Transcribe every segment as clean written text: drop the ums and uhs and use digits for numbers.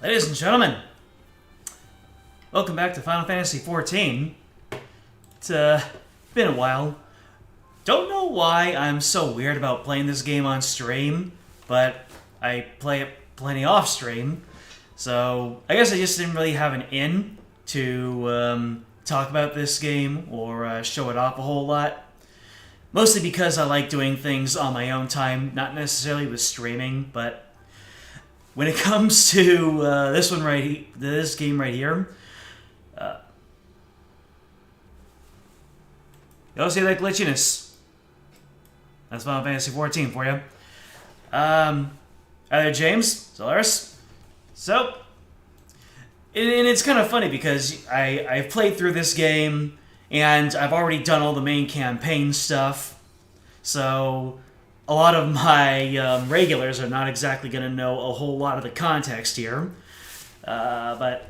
Ladies and gentlemen, welcome back to Final Fantasy XIV. It's been a while. Don't know why I'm so weird about playing this game on stream, but I play it plenty off stream. So I guess I just didn't really have an in to talk about this game or show it off a whole lot. Mostly because I like doing things on my own time, not necessarily with streaming, but when it comes to this game right here, you all see that glitchiness? That's Final Fantasy XIV for you. Either James, Solaris. So, and it's kind of funny because I've played through this game and I've already done all the main campaign stuff. So, a lot of my regulars are not exactly going to know a whole lot of the context here. But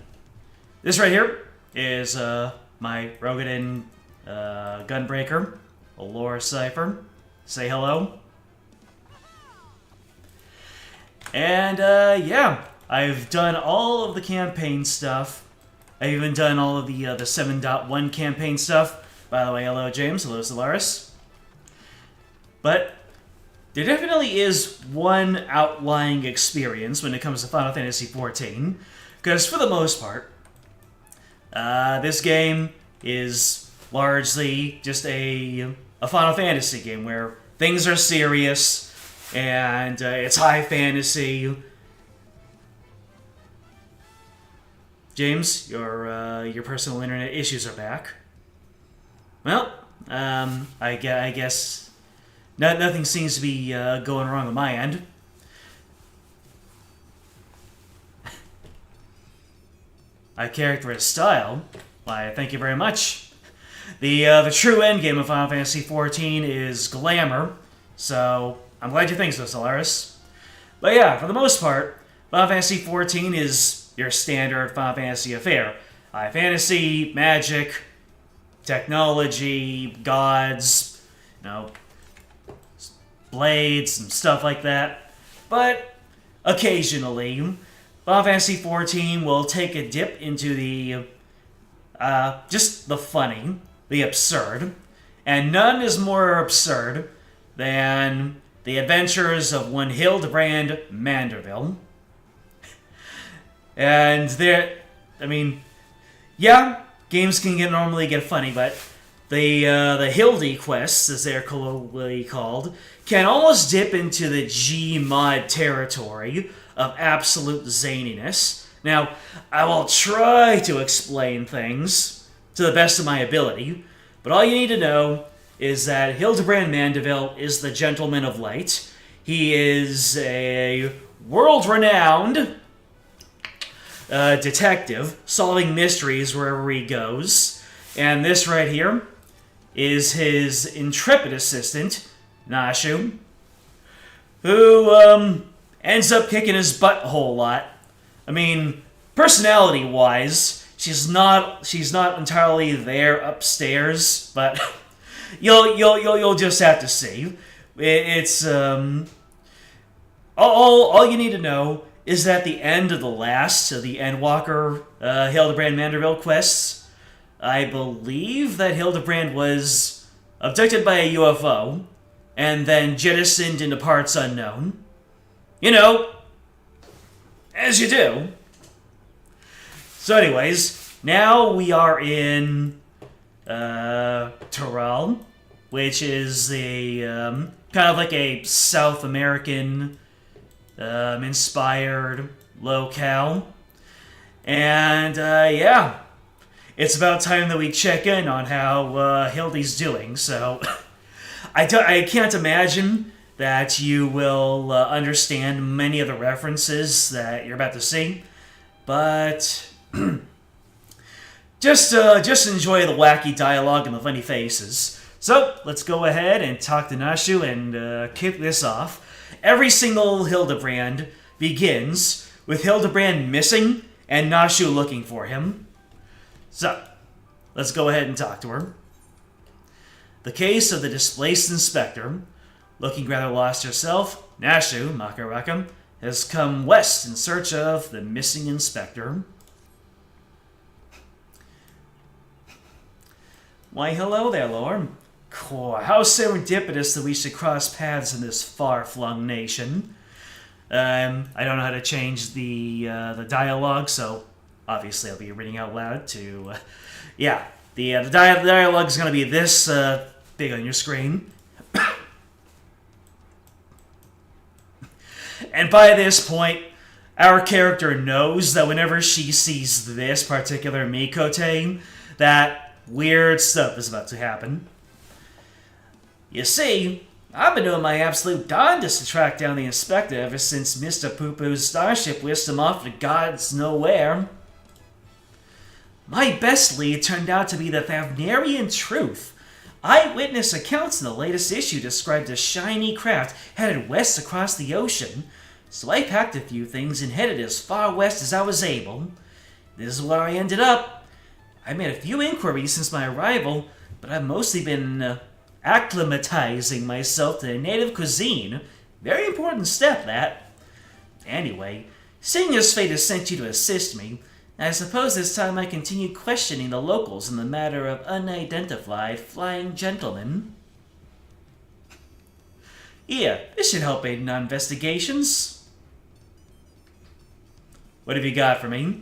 this right here is my Rogadin Gunbreaker, Allure Cypher. Say hello. And yeah, I've done all of the campaign stuff. I've even done all of the 7.1 campaign stuff. By the way, hello James, hello Solaris. But there definitely is one outlying experience when it comes to Final Fantasy XIV, because for the most part, this game is largely just a Final Fantasy game where things are serious and it's high fantasy. James, your personal internet issues are back. Well, I guess nothing seems to be going wrong on my end. My character is style. Why, thank you very much. The true endgame of Final Fantasy XIV is glamour, so I'm glad you think so, Solaris. But yeah, for the most part, Final Fantasy XIV is your standard Final Fantasy affair. High fantasy, magic, technology, gods, blades and stuff like that. But occasionally, Final Fantasy XIV will take a dip into the just the funny, the absurd, and none is more absurd than the adventures of one Hildibrand Manderville. And yeah, games can normally get funny, but the Hildy quests, as they're colloquially called, can almost dip into the Gmod territory of absolute zaniness. Now, I will try to explain things to the best of my ability, but all you need to know is that Hildibrand Mandeville is the Gentleman of Light. He is a world-renowned detective, solving mysteries wherever he goes. And this right here is his intrepid assistant, Nashu, who ends up kicking his butt a whole lot. I mean, personality-wise, she's not entirely there upstairs, but you'll just have to see. It's all you need to know is that the end of the last of the Endwalker Hildibrand Manderville quests, I believe that Hildibrand was abducted by a UFO and then jettisoned into parts unknown. As you do. So anyways, now we are in Terral, which is a kind of like a South American inspired locale. And yeah, it's about time that we check in on how Hildy's doing. So I can't imagine that you will understand many of the references that you're about to see, but just enjoy the wacky dialogue and the funny faces. So let's go ahead and talk to Nashu and kick this off. Every single Hildibrand begins with Hildibrand missing and Nashu looking for him. So let's go ahead and talk to her. The case of the displaced inspector. Looking rather lost herself, Nashu, Makaraka, has come west in search of the missing inspector. Why, hello there, Lord. Cool. How serendipitous that we should cross paths in this far-flung nation. I don't know how to change the dialogue, so obviously I'll be reading out loud to... yeah, the dialogue is going to be this big on your screen. And by this point, our character knows that whenever she sees this particular Mikote, that weird stuff is about to happen. You see, I've been doing my absolute darndest to track down the inspector ever since Mr. Poo-Poo's starship whisked him off to God's nowhere. My best lead turned out to be the Thavnarian Truth. Eyewitness accounts in the latest issue described a shiny craft headed west across the ocean, so I packed a few things and headed as far west as I was able. This is where I ended up. I made a few inquiries since my arrival, but I've mostly been acclimatizing myself to the native cuisine. Very important step, that. Anyway, seeing as fate has sent you to assist me, I suppose it's time I continue questioning the locals in the matter of unidentified flying gentlemen. Yeah, this should help aid in our investigations. What have you got for me?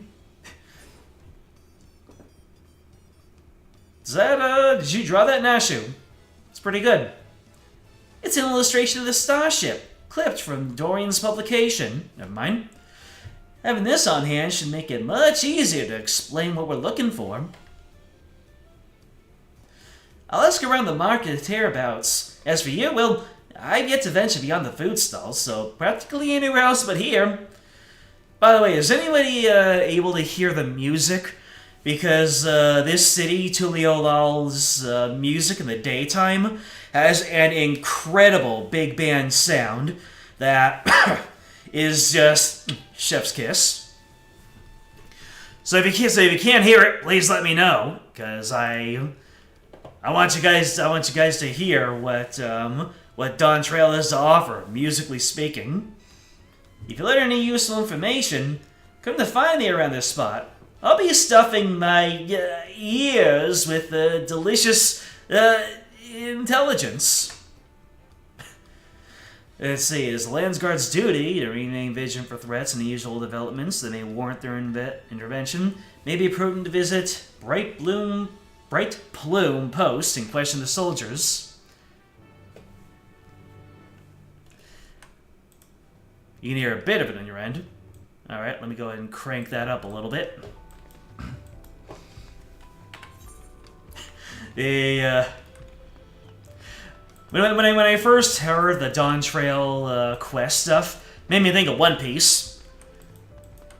Is that, did you draw that, Nashu? It's pretty good. It's an illustration of the starship, clipped from Dorian's publication. Never mind. Having this on hand should make it much easier to explain what we're looking for. I'll ask around the market hereabouts. As for you, well, I've yet to venture beyond the food stalls, so practically anywhere else but here. By the way, is anybody able to hear the music? Because this city, Tuliolal's music in the daytime has an incredible big band sound that is just chef's kiss. So if you can't hear it, please let me know, because I want you guys to hear what Dawntrail has to offer, musically speaking. If you learn any useful information, come to find me around this spot. I'll be stuffing my ears with delicious intelligence. Let's see, it is the Landsguard's duty to remain vigilant for threats and unusual developments that may warrant their intervention. May be prudent to visit Bright Plume Post and question the soldiers. You can hear a bit of it on your end. Alright, let me go ahead and crank that up a little bit. When I first heard the Dawntrail quest stuff, made me think of One Piece.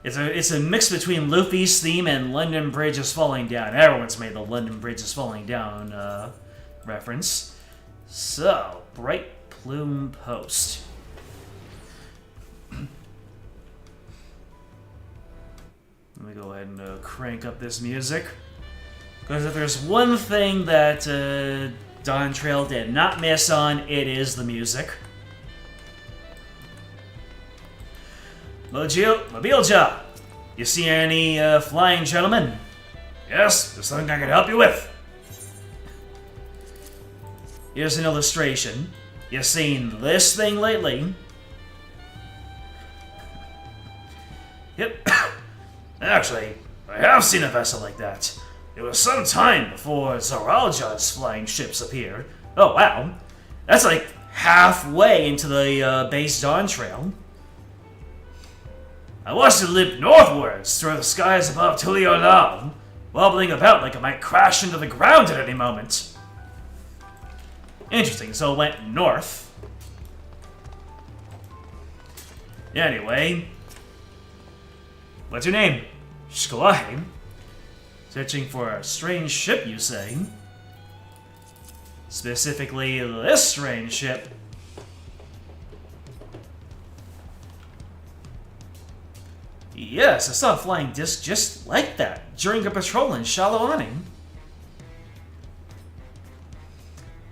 It's a mix between Luffy's theme and London Bridge is Falling Down. Everyone's made the London Bridge is Falling Down reference. So, Bright Plume Post. Let me go ahead and crank up this music. Because if there's one thing that Dawntrail did not miss on, it is the music. Mobilja, you see any flying gentlemen? Yes, there's something I can help you with. Here's an illustration. You seen this thing lately? Yep. Actually, I have seen a vessel like that. It was some time before Zoralja's flying ships appeared. Oh wow, that's like halfway into the base Dawntrail. I watched it limp northwards through the skies above Tuliolal, wobbling about like it might crash into the ground at any moment. Interesting, so it went north. Anyway, what's your name? Shkalahe? Searching for a strange ship, you say? Specifically, this strange ship. Yes, I saw a flying disc just like that during a patrol in Shalawani.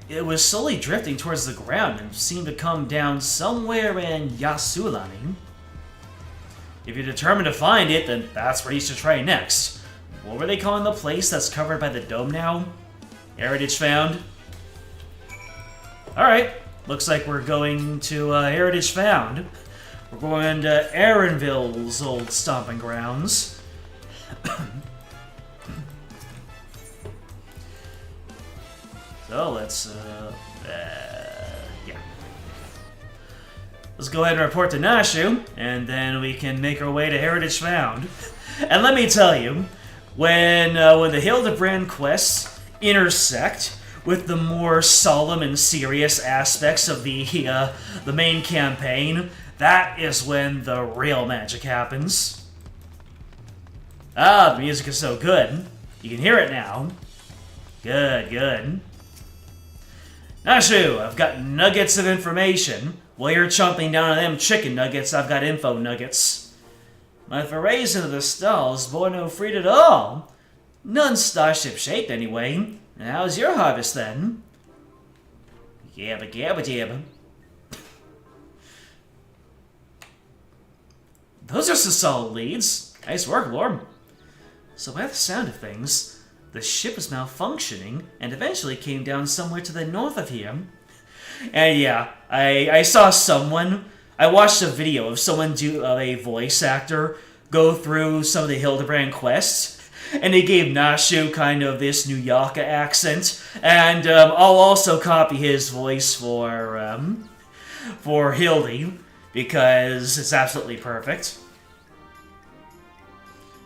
It was slowly drifting towards the ground and seemed to come down somewhere in Yasulani. If you're determined to find it, then that's where you should try next. What were they calling the place that's covered by the dome now? Heritage found? Alright, looks like we're going to Heritage found. We're going to Aaronville's old stomping grounds. So let's, yeah. Let's go ahead and report to Nashu, and then we can make our way to Heritage Found. And let me tell you, when the Hildibrand quests intersect with the more solemn and serious aspects of the main campaign, that is when the real magic happens. Ah, the music is so good. You can hear it now. Good, good. Nashu, I've got nuggets of information. While you're chomping down on them chicken nuggets, I've got info nuggets. My forays into the stalls bore no fruit at all. None starship-shaped, anyway. And how's your harvest, then? Yabba gabba jabba. Those are some solid leads. Nice work, Lord. So by the sound of things, the ship was malfunctioning and eventually came down somewhere to the north of here. And yeah, I saw someone, I watched a video of someone a voice actor go through some of the Hildibrand quests, and they gave Nashu kind of this New Yorker accent, and I'll also copy his voice for Hildy, because it's absolutely perfect.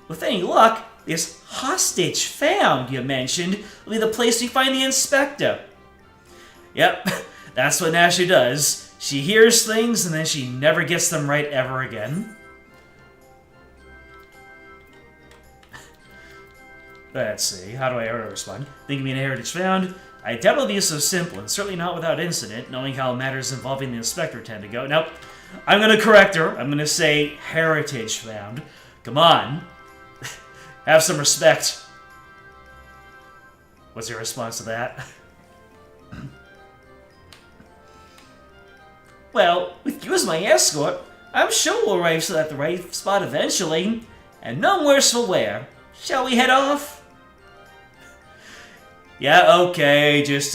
With any luck, this hostage found you mentioned will be the place we find the inspector. Yep, that's what Nashu does. She hears things and then she never gets them right ever again. Let's see, how do I respond? Thinking me an heritage found? I doubt it'll be so simple, and certainly not without incident, knowing how matters involving the inspector tend to go. Nope, I'm gonna correct her. I'm gonna say heritage found. Come on. Have some respect. What's your response to that? Well, with you as my escort, I'm sure we'll arrive at the right spot eventually. And none worse for wear. Shall we head off? Yeah, okay, just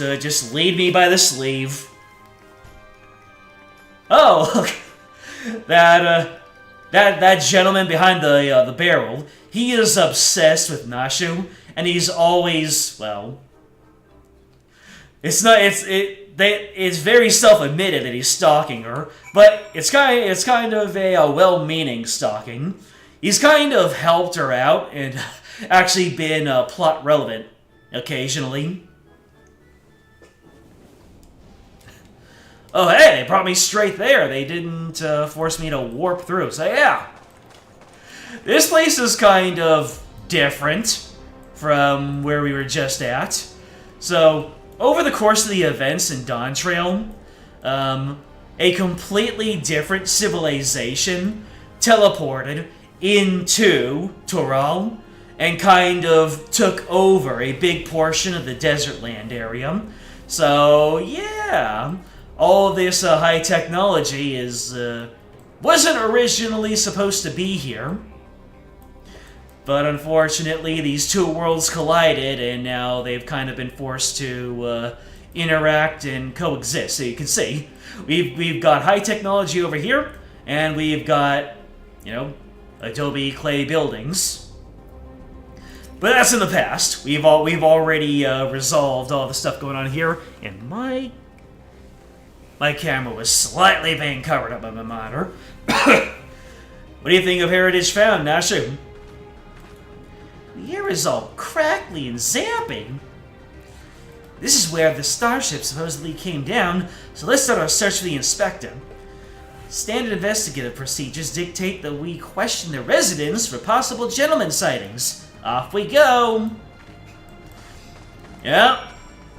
lead me by the sleeve. Oh, look. That gentleman behind the barrel, he is obsessed with Nashu, and he's always, well, it's very self-admitted that he's stalking her, but it's kind of a well-meaning stalking. He's kind of helped her out and actually been plot relevant occasionally. Oh, hey, they brought me straight there. They didn't force me to warp through. So, yeah. This place is kind of different from where we were just at. So, over the course of the events in Dawntrail, a completely different civilization teleported into Toral and kind of took over a big portion of the desert land area. So, yeah. All this high technology wasn't originally supposed to be here. But unfortunately, these two worlds collided, and now they've kind of been forced to interact and coexist. So you can see, we've got high technology over here, and we've got, you know, adobe clay buildings. But that's in the past. We've already resolved all the stuff going on here, and my camera was slightly being covered up by my monitor. What do you think of Heritage Found, Nashu? The air is all crackly and zapping. This is where the starship supposedly came down, so let's start our search for the inspector. Standard investigative procedures dictate that we question the residents for possible gentleman sightings. Off we go! Yep.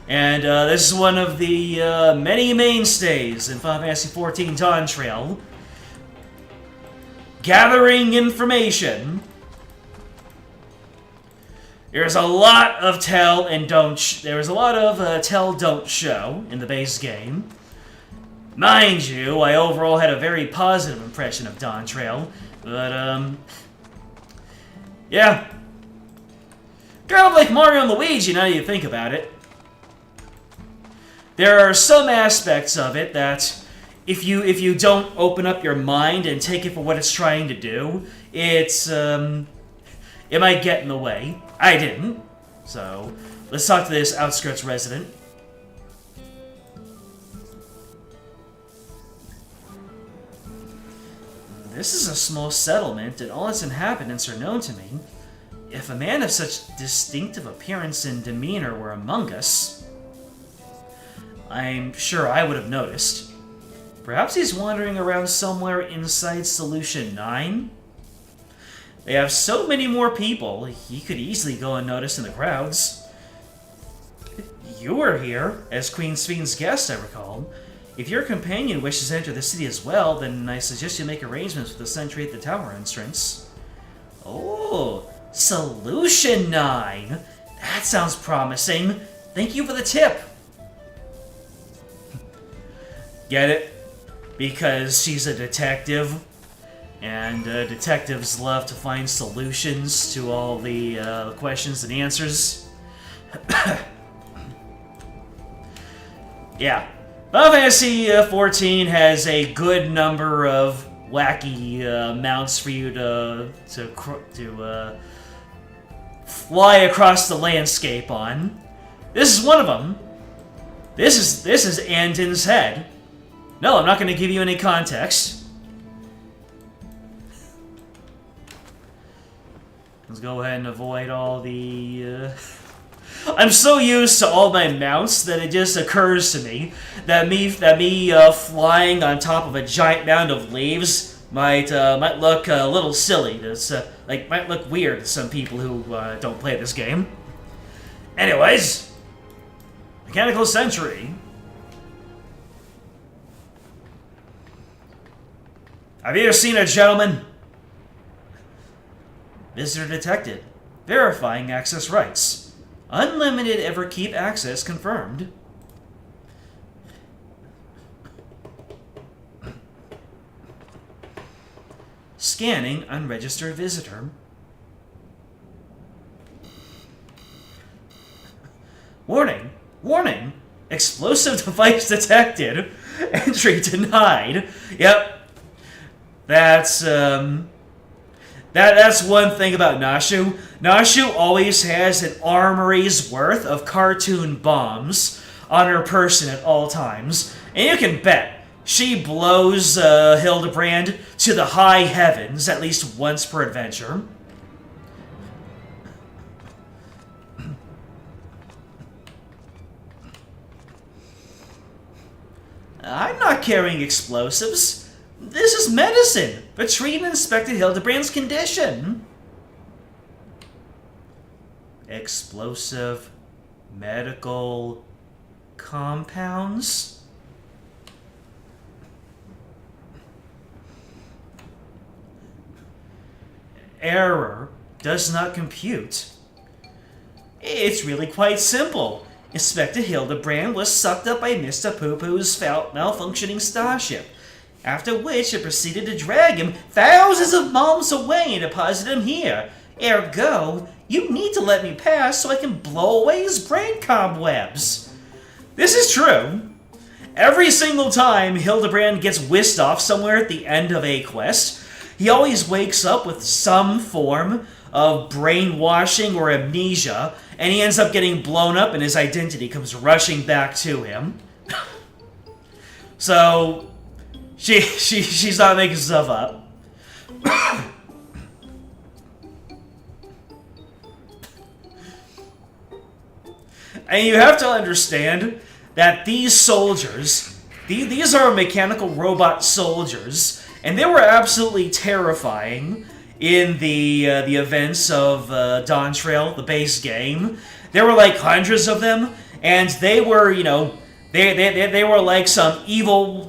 And this is one of the many mainstays in Final Fantasy XIV Dawntrail. Gathering information. There's a lot of tell and don't. There's a lot of tell don't show in the base game. Mind you, I overall had a very positive impression of Dawntrail. But, yeah. Kind of like Mario and Luigi, now that you think about it. There are some aspects of it that, if you don't open up your mind and take it for what it's trying to do, it might get in the way. I didn't. So, let's talk to this outskirts resident. This is a small settlement, and all its inhabitants are known to me. If a man of such distinctive appearance and demeanor were among us, I'm sure I would have noticed. Perhaps he's wandering around somewhere inside Solution 9? They have so many more people, he could easily go unnoticed in the crowds. You were here, as Queen Sphne's guest, I recall. If your companion wishes to enter the city as well, then I suggest you make arrangements with the sentry at the tower entrance. Oh, Solution 9! That sounds promising. Thank you for the tip. Get it? Because she's a detective, and detectives love to find solutions to all the questions and answers. Yeah. Final Fantasy XIV has a good number of wacky mounts for you to fly across the landscape on. This is one of them. This is Andon's head. No, I'm not going to give you any context. Let's go ahead and avoid all the... I'm so used to all my mounts that it just occurs to me that me flying on top of a giant mound of leaves might look a little silly. Might look weird to some people who don't play this game. Anyways, Mechanical Sentry. Have you seen a gentleman? Visitor detected. Verifying access rights. Unlimited ever-keep access confirmed. Scanning unregistered visitor. Warning! Warning! Explosive device detected. Entry denied. Yep. That's one thing about Nashu. Nashu always has an armory's worth of cartoon bombs on her person at all times. And you can bet she blows Hildibrand to the high heavens at least once per adventure. I'm not carrying explosives. This is medicine for treating Inspector Hildibrand's condition. Explosive medical compounds? Error does not compute. It's really quite simple. Inspector Hildibrand was sucked up by Mr. Poo-Poo's malfunctioning starship, after which it proceeded to drag him thousands of miles away and deposit him here. Ergo, you need to let me pass so I can blow away his brain cobwebs. This is true. Every single time Hildibrand gets whisked off somewhere at the end of a quest, he always wakes up with some form of brainwashing or amnesia, and he ends up getting blown up and his identity comes rushing back to him. So, she's not making stuff up. And you have to understand that these soldiers, these are mechanical robot soldiers, and they were absolutely terrifying in the events of Dawntrail, the base game. There were like hundreds of them, and they were, you know, they were like some evil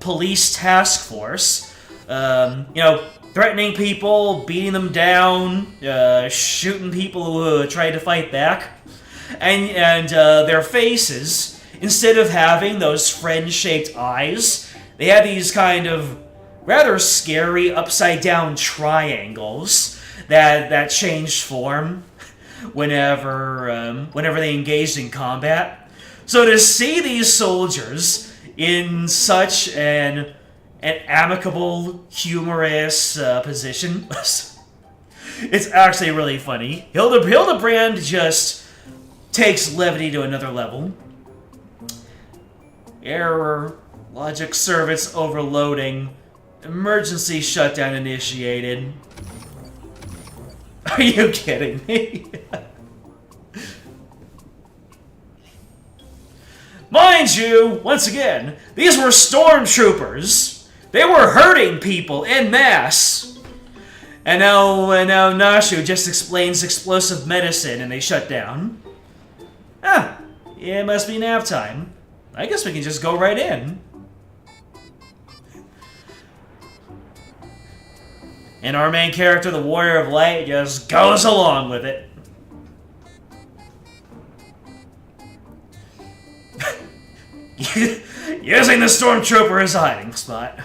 police task force, you know, threatening people, beating them down, shooting people who tried to fight back. And their faces, instead of having those friend-shaped eyes, they had these kind of rather scary upside-down triangles that changed form whenever they engaged in combat. So to see these soldiers in such an amicable, humorous position, it's actually really funny. Hildibrand just takes levity to another level. Error, logic service overloading, emergency shutdown initiated. Are you kidding me? Mind you, once again, these were stormtroopers. They were hurting people en masse. And now Nashu just explains explosive medicine and they shut down. Ah, it must be nap time. I guess we can just go right in. And our main character, the Warrior of Light, just goes along with it. Using the stormtrooper as a hiding spot.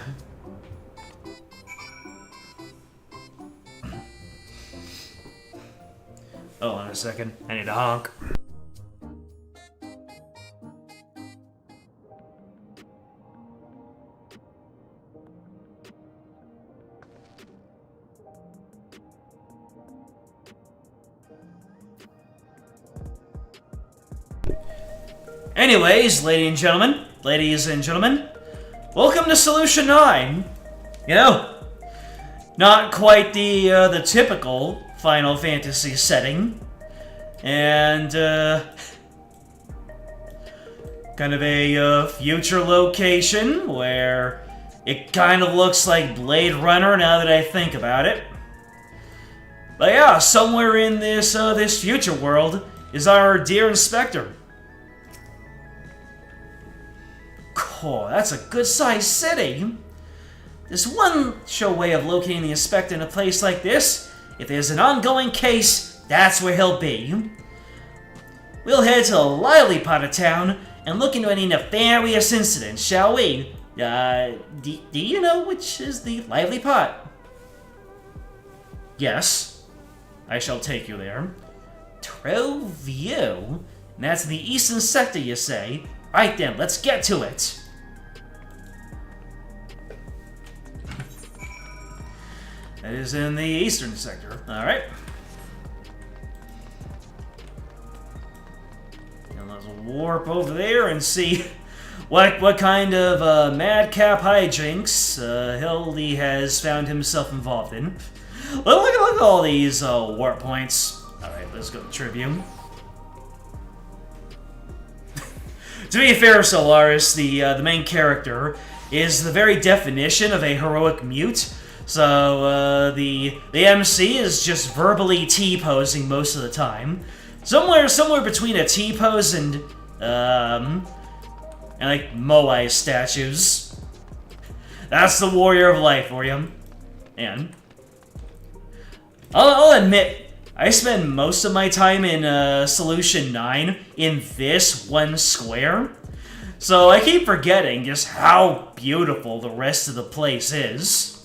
Hold on a second. I need to honk. Anyways, ladies and gentlemen, welcome to Solution 9. You know, not quite the typical Final Fantasy setting, and kind of a future location where it kind of looks like Blade Runner now that I think about it. But yeah, somewhere in this future world is our dear Inspector. Oh, that's a good-sized city. There's one sure way of locating the Inspector in a place like this. If there's an ongoing case, that's where he'll be. We'll head to the lively part of town and look into any nefarious incidents, shall we? Do you know which is the lively part? Yes. I shall take you there. True view? And that's in the eastern sector, you say? Right then, let's get to it. That is in the eastern sector. Alright. And let's warp over there and see what kind of madcap hijinks Hildy has found himself involved in. Look at all these warp points. Alright, let's go to Tribune. To be fair, Solaris, the main character, is the very definition of a heroic mute. So, the MC is just verbally T-posing most of the time. Somewhere between a T-pose and like, Moai statues. That's the Warrior of Light for you. And I'll admit, I spend most of my time in Solution 9 in this one square. So I keep forgetting just how beautiful the rest of the place is.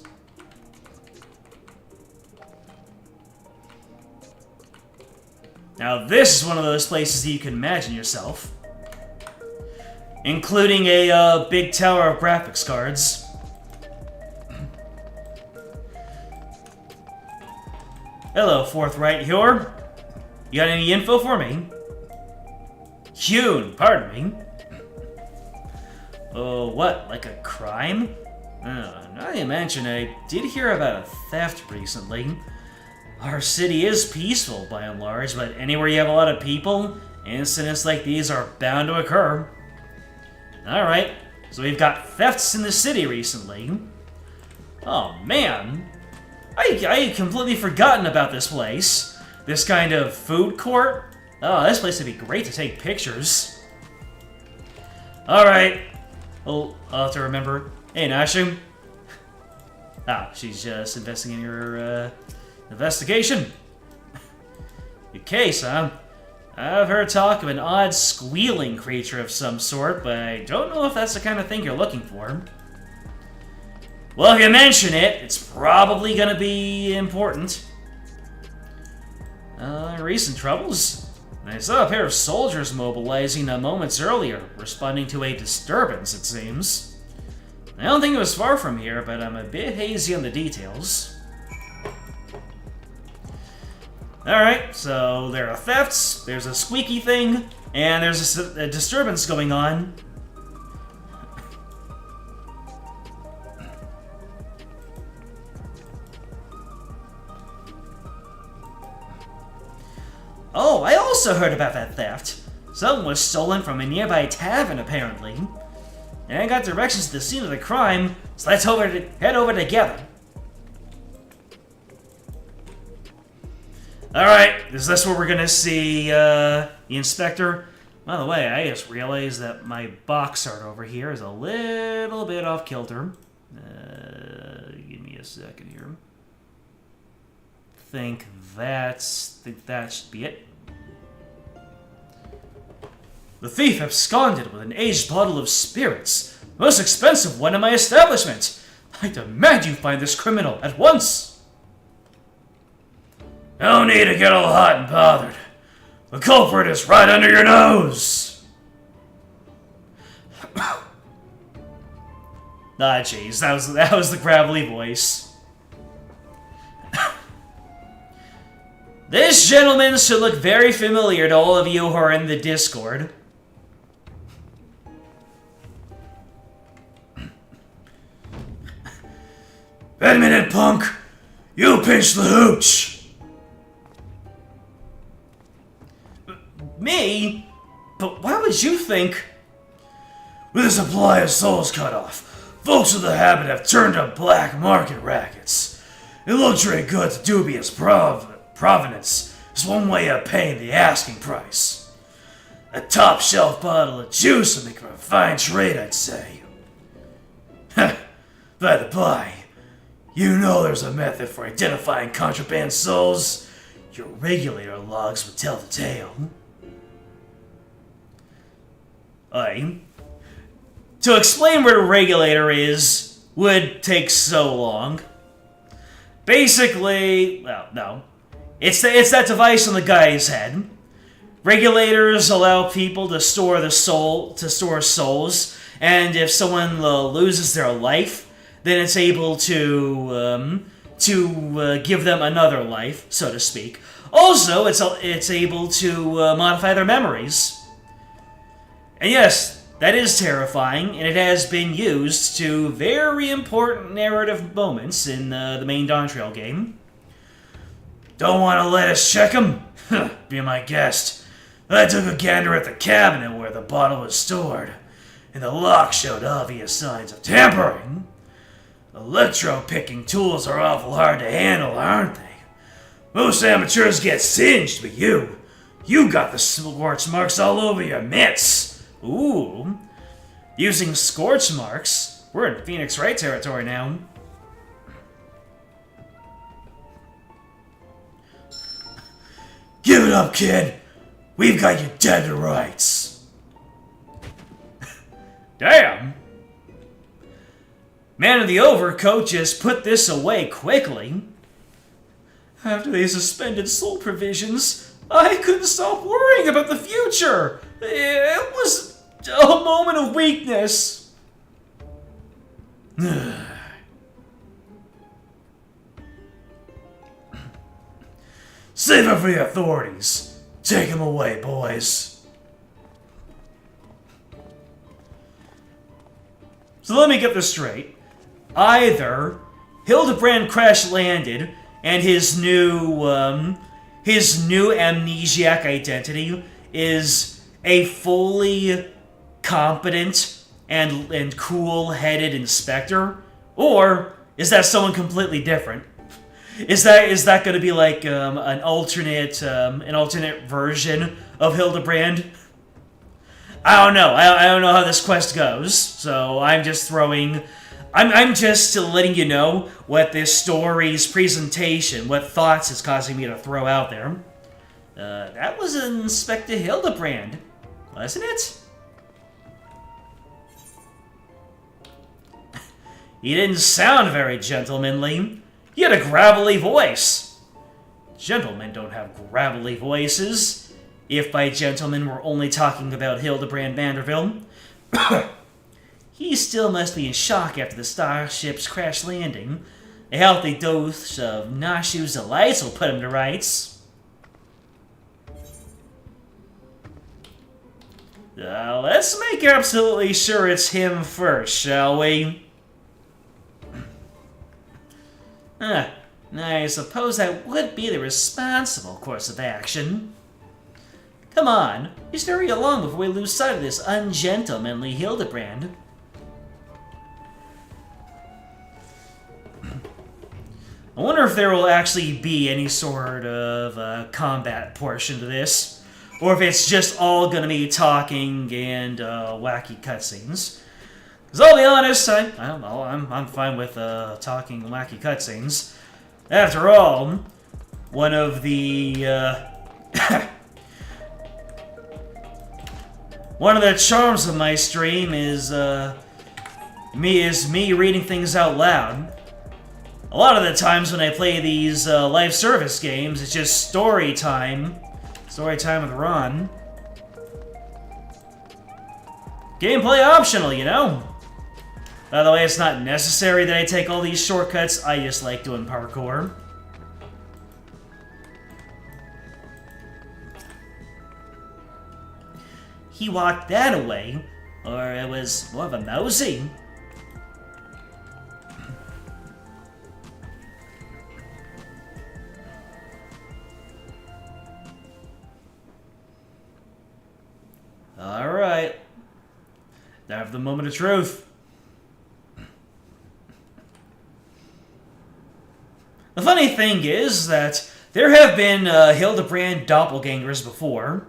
Now this is one of those places that you can imagine yourself. Including a big tower of graphics cards. Hello, Forthright here. You got any info for me? Hune, pardon me. Oh, what? Like a crime? Now you mention, I did hear about a theft recently. Our city is peaceful, by and large, but anywhere you have a lot of people, incidents like these are bound to occur. Alright, so we've got thefts in the city recently. Oh, man. I had completely forgotten about this place. This kind of food court. Oh, this place would be great to take pictures. Alright. I'll have to remember. Hey, Nashu. Ah, she's just investigating her, investigation. Your case, huh? I've heard talk of an odd squealing creature of some sort, but I don't know if that's the kind of thing you're looking for. Well, if you mention it, it's probably gonna be important. Recent troubles? I saw a pair of soldiers mobilizing moments earlier, responding to a disturbance, it seems. I don't think it was far from here, but I'm a bit hazy on the details. Alright, so there are thefts, there's a squeaky thing, and there's a disturbance going on. Oh, I also heard about that theft. Something was stolen from a nearby tavern, apparently. And I got directions to the scene of the crime, so let's head over together. Alright, is this where we're gonna see the inspector? By the way, I just realized that my box art over here is a little bit off kilter. Give me a second here. Think that should be it. The thief absconded with an aged bottle of spirits, the most expensive one in my establishment. I demand you find this criminal at once. No need to get all hot and bothered. The culprit is right under your nose. Ah, jeez, that was the gravelly voice. This gentleman should look very familiar to all of you who are in the Discord. Wait a minute, punk! You pinch the hooch! Me? But why would you think? With the supply of souls cut off, folks with the habit have turned to black market rackets. It looks very good to dubious provenance is one way of paying the asking price. A top shelf bottle of juice would make for a fine trade, I'd say. By the by, you know there's a method for identifying contraband souls. Your regulator logs would tell the tale. To explain where the regulator is would take so long. Basically, well, no. It's that device on the guy's head. Regulators allow people to store souls, and if someone loses their life, then it's able to give them another life, so to speak. Also, it's able to modify their memories. And yes, that is terrifying, and it has been used to very important narrative moments in the main Dawntrail game. Don't want to let us check him? Be my guest. I took a gander at the cabinet where the bottle was stored, and the lock showed obvious signs of tampering. Electro-picking tools are awful hard to handle, aren't they? Most amateurs get singed, but you got the scorch marks all over your mitts. Ooh. Using scorch marks? We're in Phoenix Wright territory now. Give it up, kid. We've got you dead to rights. Damn. Man in the overcoat just put this away quickly. After they suspended soul provisions, I couldn't stop worrying about the future. It was a moment of weakness. Save it for the authorities. Take him away, boys. So let me get this straight. Either Hildibrand crash-landed and his new amnesiac identity is a fully competent and cool-headed inspector, or is that someone completely different? Is that going to be like an alternate version of Hildibrand? I don't know. I don't know how this quest goes, so I'm just throwing. I'm just letting you know what this story's presentation, what thoughts it's causing me to throw out there. That was Inspector Hildibrand, wasn't it? He didn't sound very gentlemanly. He had a gravelly voice. Gentlemen don't have gravelly voices. If by gentlemen we're only talking about Hildibrand Vanderbilt. He still must be in shock after the starship's crash landing. A healthy dose of Nashu's delights will put him to rights. Let's make absolutely sure it's him first, shall we? I suppose that would be the responsible course of action. Come on, just hurry along before we lose sight of this ungentlemanly Hildibrand. I wonder if there will actually be any sort of combat portion to this, or if it's just all gonna be talking and wacky cutscenes. Because I'll be honest, I'm fine with talking and wacky cutscenes. After all, one of the one of the charms of my stream is me reading things out loud. A lot of the times when I play these live service games, it's just story time with Ron. Gameplay optional, you know? By the way, it's not necessary that I take all these shortcuts, I just like doing parkour. He walked that away, or it was more of a mosey. Alright. Now have the moment of truth. The funny thing is that there have been Hildibrand doppelgangers before.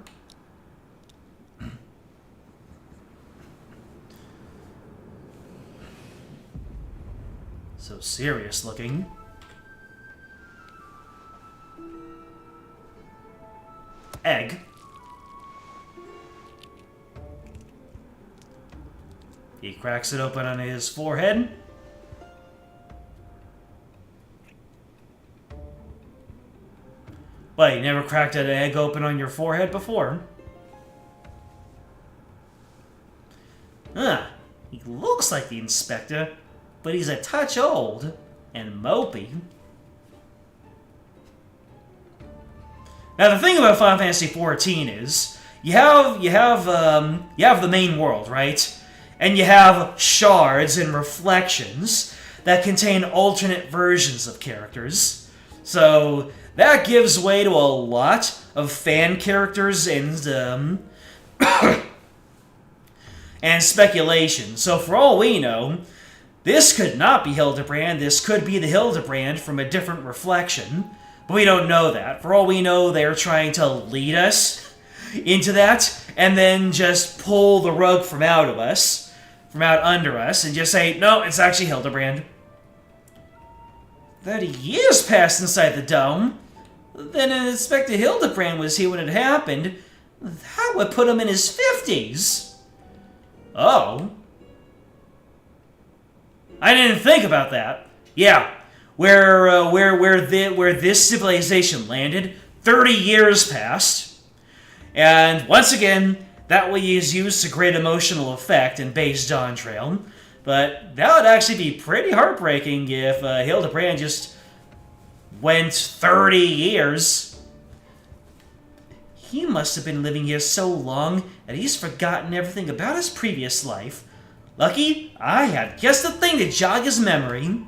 So serious looking. Egg. He cracks it open on his forehead. Wait, you never cracked an egg open on your forehead before? He looks like the inspector, but he's a touch old and mopey. Now the thing about Final Fantasy XIV is you have the main world, right? And you have shards and reflections that contain alternate versions of characters. So that gives way to a lot of fan characters and and speculation. So for all we know, this could not be Hildibrand. This could be the Hildibrand from a different reflection. But we don't know that. For all we know, they're trying to lead us into that and then just pull the rug from out under us, and just say, no, it's actually Hildibrand. 30 years passed inside the dome. Then Inspector Hildibrand was here when it happened. That would put him in his 50s. Oh. I didn't think about that. Yeah, where this civilization landed, 30 years passed. And once again, that was used to great emotional effect in base Dawntrail. But that would actually be pretty heartbreaking if Hildibrand just went 30 years. He must have been living here so long that he's forgotten everything about his previous life. Lucky I had just the thing to jog his memory.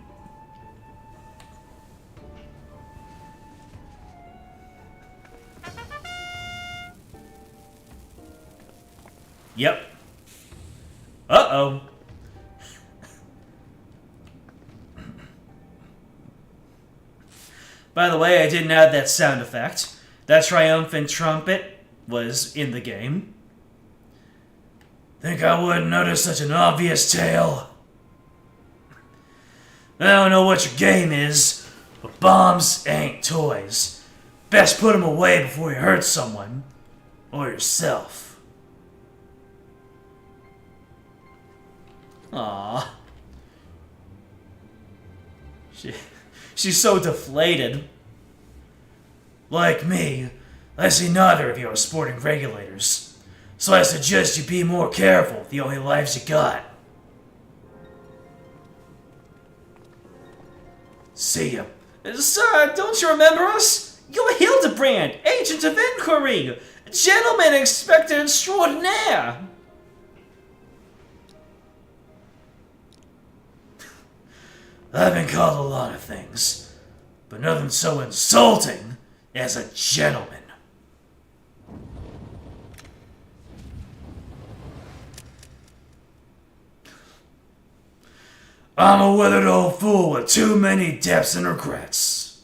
Yep. Uh-oh. By the way, I didn't add that sound effect. That triumphant trumpet was in the game. Think I wouldn't notice such an obvious tale? I don't know what your game is, but bombs ain't toys. Best put them away before you hurt someone. Or yourself. Aww. She's so deflated. Like me, I see neither of you as sporting regulators, so I suggest you be more careful with the only lives you got. See ya. Sir, don't you remember us? You're Hildibrand, agent of inquiry, gentleman inspector extraordinaire. I've been called a lot of things, but nothing so insulting as a gentleman. I'm a withered old fool with too many debts and regrets.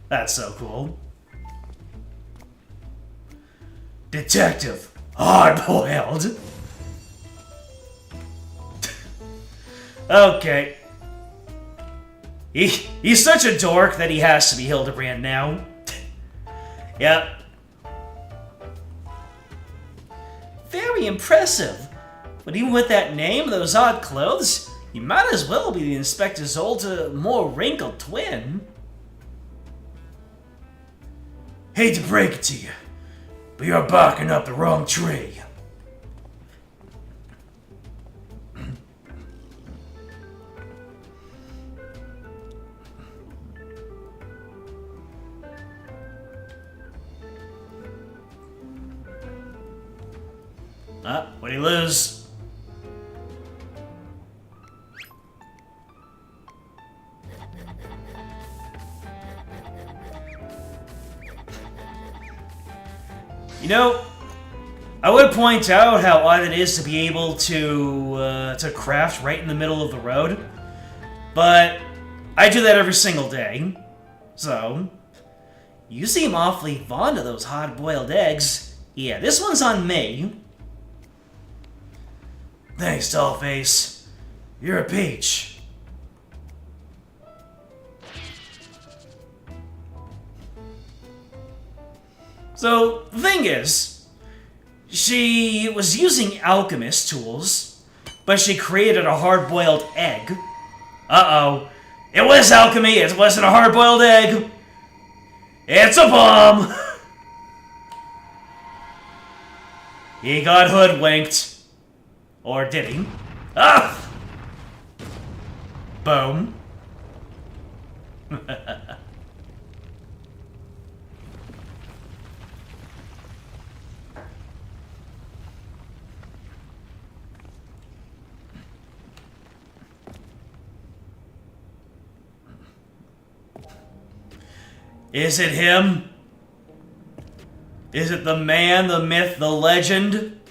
That's so cool. Detective Hard-boiled. Okay. He's such a dork that he has to be Hildibrand now. Yep. Very impressive. But even with that name and those odd clothes, you might as well be the inspector's older, more wrinkled twin. Hate to break it to you, but you're barking up the wrong tree. What'd he lose? You know, I would point out how odd it is to be able to craft right in the middle of the road, but I do that every single day. So, you seem awfully fond of those hard-boiled eggs. Yeah, this one's on me. Thanks, Dollface. You're a peach. So, the thing is, she was using alchemist tools, but she created a hard-boiled egg. Uh-oh. It was alchemy, it wasn't a hard-boiled egg. It's a bomb! He got hoodwinked. Or did he? Ah! Boom. Is it him? Is it the man, the myth, the legend?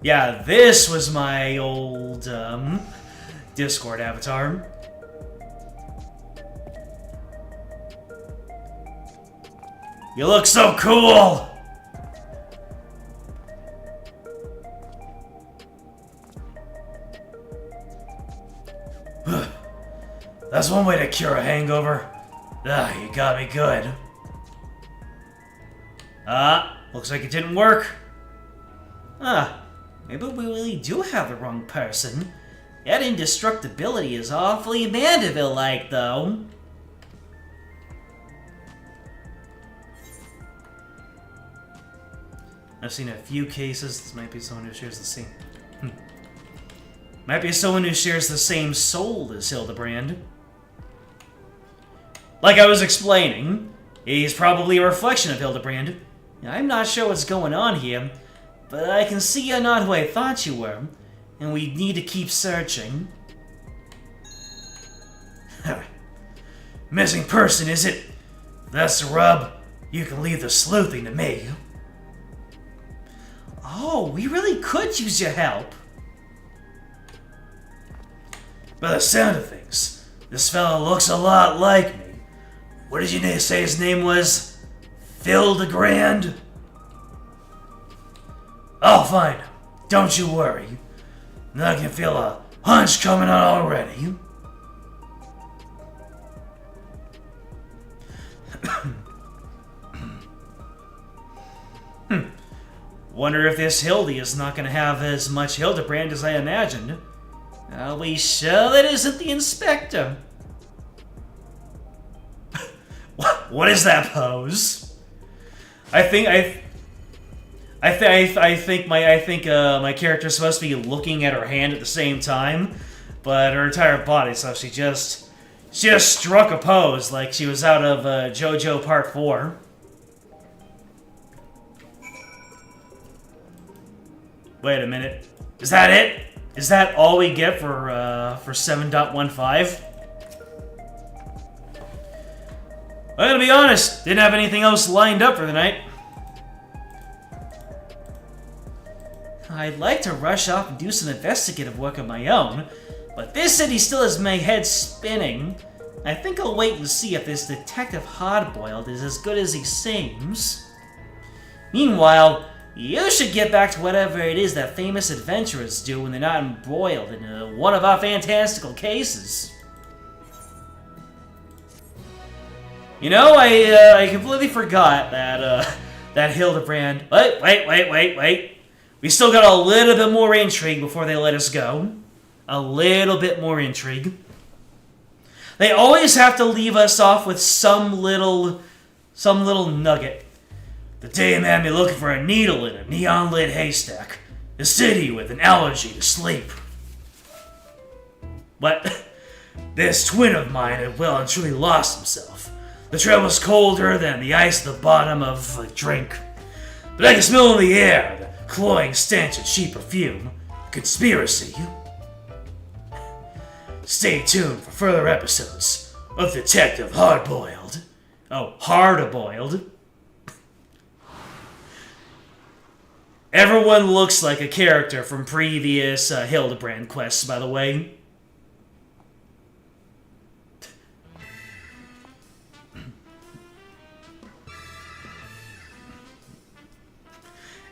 Yeah, this was my old, Discord avatar. You look so cool! That's one way to cure a hangover. Ah, you got me good. Looks like it didn't work. Maybe we really do have the wrong person. That indestructibility is awfully Mandeville-like, though. I've seen a few cases. This might be someone who shares the same... Might be someone who shares the same soul as Hildibrand. Like I was explaining, he's probably a reflection of Hildibrand. I'm not sure what's going on here, but I can see you're not who I thought you were, and we need to keep searching. Missing person, is it? That's the rub. You can leave the sleuthing to me. Oh, we really could use your help. By the sound of things, this fellow looks a lot like me. What did you say his name was? Hildibrand? I'll find him. Don't you worry. I can feel a hunch coming on already. Wonder if this Hildy is not going to have as much Hildibrand as I imagined. Are we sure that isn't the inspector? What is that pose? I think my character's supposed to be looking at her hand at the same time, but her entire body, so she just struck a pose like she was out of JoJo Part 4. Wait a minute. Is that it? Is that all we get for 7.15? I'm gonna be honest, didn't have anything else lined up for the night. I'd like to rush off and do some investigative work of my own, but this city still has my head spinning. I think I'll wait and see if this Detective Hardboiled is as good as he seems. Meanwhile, you should get back to whatever it is that famous adventurers do when they're not embroiled in one of our fantastical cases. You know, I completely forgot that Hildibrand... Wait. We still got a little bit more intrigue before they let us go. A little bit more intrigue. They always have to leave us off with some little nugget. The day a man be looking for a needle in a neon-lit haystack. The city with an allergy to sleep. But this twin of mine had well and truly lost himself. The trail was colder than the ice at the bottom of a drink. But I can smell in the air the cloying stench of cheap perfume. Conspiracy. Stay tuned for further episodes of Detective Hardboiled. Oh, Hard-boiled. Everyone looks like a character from previous Hildibrand quests, by the way.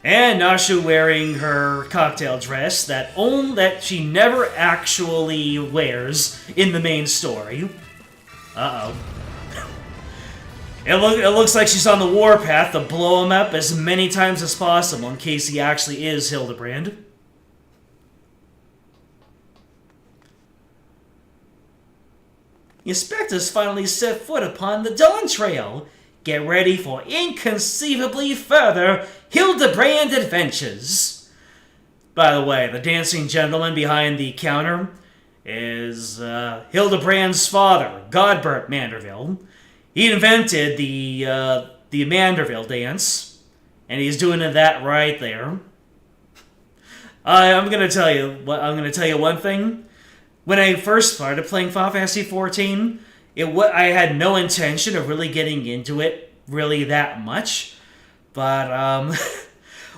And Nashu wearing her cocktail dress that she never actually wears in the main story. Uh-oh. It looks like she's on the warpath to blow him up as many times as possible in case he actually is Hildibrand. The inspectors finally set foot upon the Dawntrail. Get ready for inconceivably further Hildibrand adventures. By the way, the dancing gentleman behind the counter is Hildibrand's father, Godbert Manderville. He invented the Manderville dance, and he's doing that right there. I'm gonna tell you one thing. When I first started playing Final Fantasy XIV, I had no intention of really getting into it really that much, but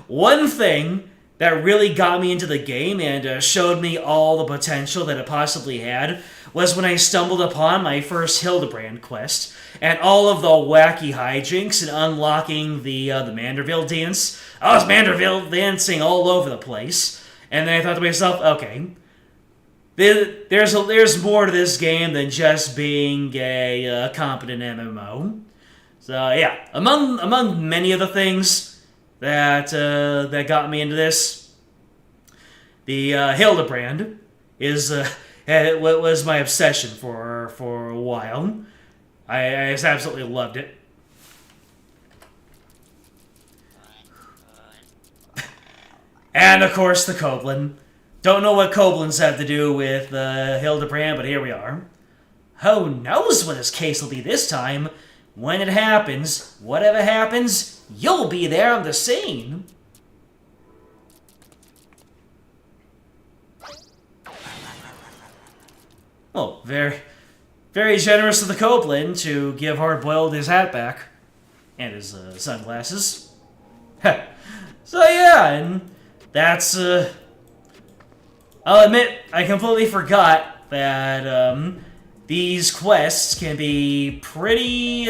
one thing that really got me into the game and showed me all the potential that it possibly had was when I stumbled upon my first Hildibrand quest and all of the wacky hijinks and unlocking the Manderville dance. I was Manderville dancing all over the place, and then I thought to myself, okay, there's more to this game than just being a competent MMO. So yeah, among many of the things that got me into this, the Hildibrand was my obsession for a while. I just absolutely loved it. And of course the Koblin. Don't know what Koblins have to do with Hildibrand, but here we are. Who knows what his case will be this time? When it happens, whatever happens, you'll be there on the scene. Well, very, very generous of the Koblin to give Hardboiled his hat back. And his sunglasses. So yeah, and that's... I'll admit, I completely forgot that these quests can be pretty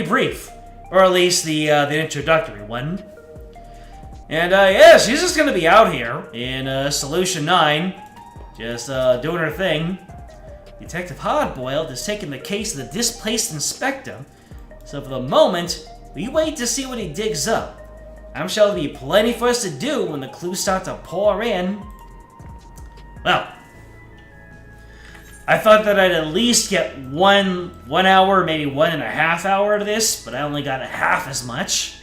brief, or at least the introductory one. And yeah, she's just gonna be out here in Solution 9, just doing her thing. Detective Hardboiled has taken the case of the displaced inspector, so for the moment, we wait to see what he digs up. I'm sure there'll be plenty for us to do when the clues start to pour in. Well, I thought that I'd at least get one hour, maybe 1.5 hours of this, but I only got half as much.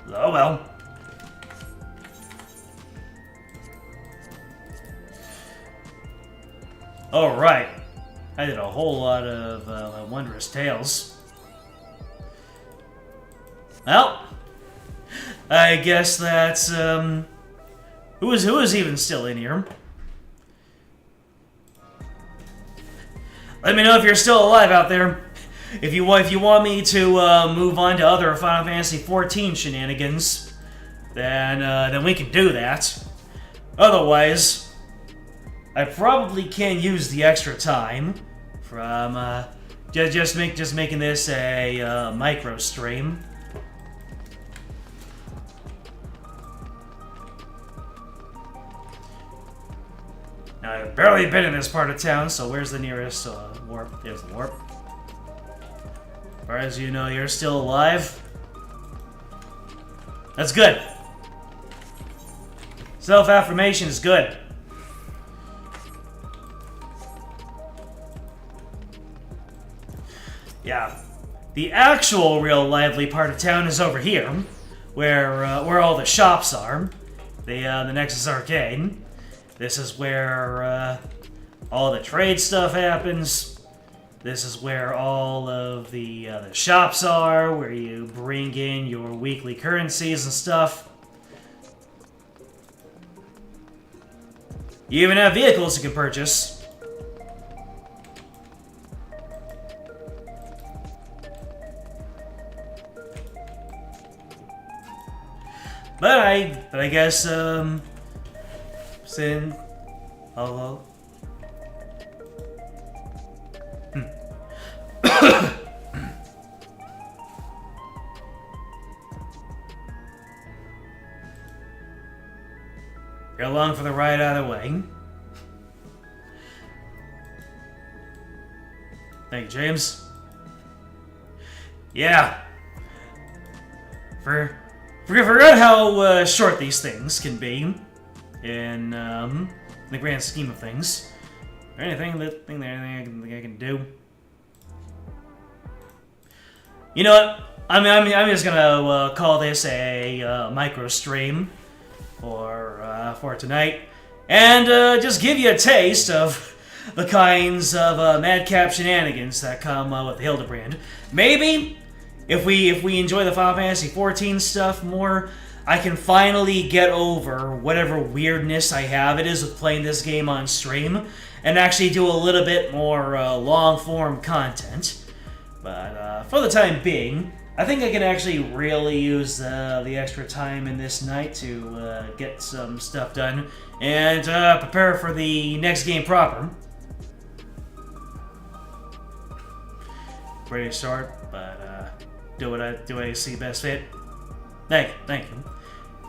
Oh well. Alright. I did a whole lot of Wondrous Tales. Well, I guess that's, who is even still in here? Let me know if you're still alive out there. If you want me to move on to other Final Fantasy XIV shenanigans, then we can do that. Otherwise, I probably can use the extra time from just making this a micro stream. Now, I've barely been in this part of town, so where's the nearest warp? There's the warp. As far as you know, you're still alive. That's good. Self-affirmation is good. Yeah. The actual real lively part of town is over here, where all the shops are. The Nexus Arcade. This is where all the trade stuff happens. This is where all of the shops are, where you bring in your weekly currencies and stuff. You even have vehicles you can purchase. But I guess Sin. Hello. You're along for the ride either way. Thank you, James. Yeah. Forgot how short these things can be in the grand scheme of things. Is there anything I can do? You know what? I'm just gonna call this a micro stream for tonight, and just give you a taste of the kinds of madcap shenanigans that come with the Hildibrand. Maybe if we enjoy the Final Fantasy XIV stuff more, I can finally get over whatever weirdness I have it is with playing this game on stream, and actually do a little bit more long-form content. But for the time being, I think I can actually really use the extra time in this night to get some stuff done and prepare for the next game proper. Pretty short, but do what I see best fit. Thank you.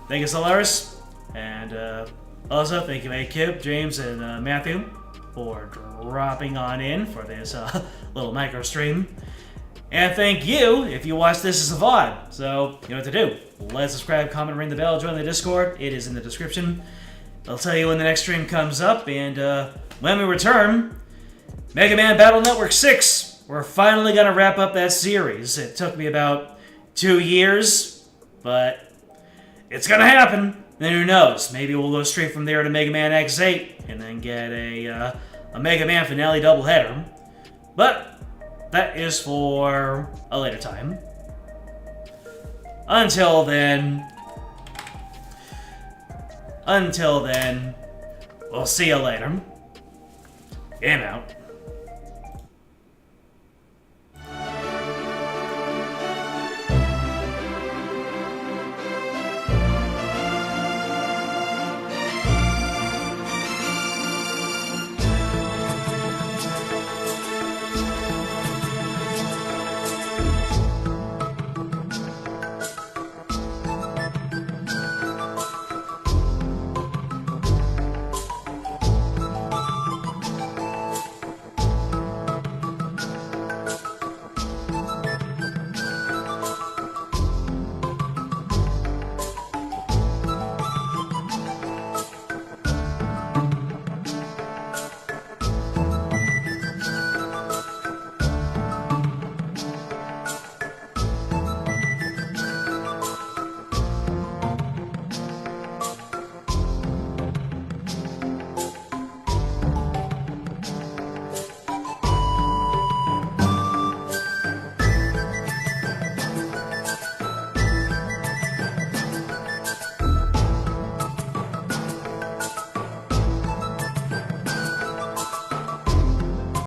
Thank you, Solaris, and also thank you, A-Kib, James, and Matthew for dropping on in for this little micro stream. And thank you if you watch this as a VOD. So, you know what to do. Like, subscribe, comment, ring the bell, join the Discord. It is in the description. I'll tell you when the next stream comes up. And when we return, Mega Man Battle Network 6. We're finally going to wrap up that series. It took me about 2 years, but it's going to happen. Then who knows? Maybe we'll go straight from there to Mega Man X8 and then get a Mega Man finale doubleheader. But that is for a later time. Until then, we'll see you later. I'm out.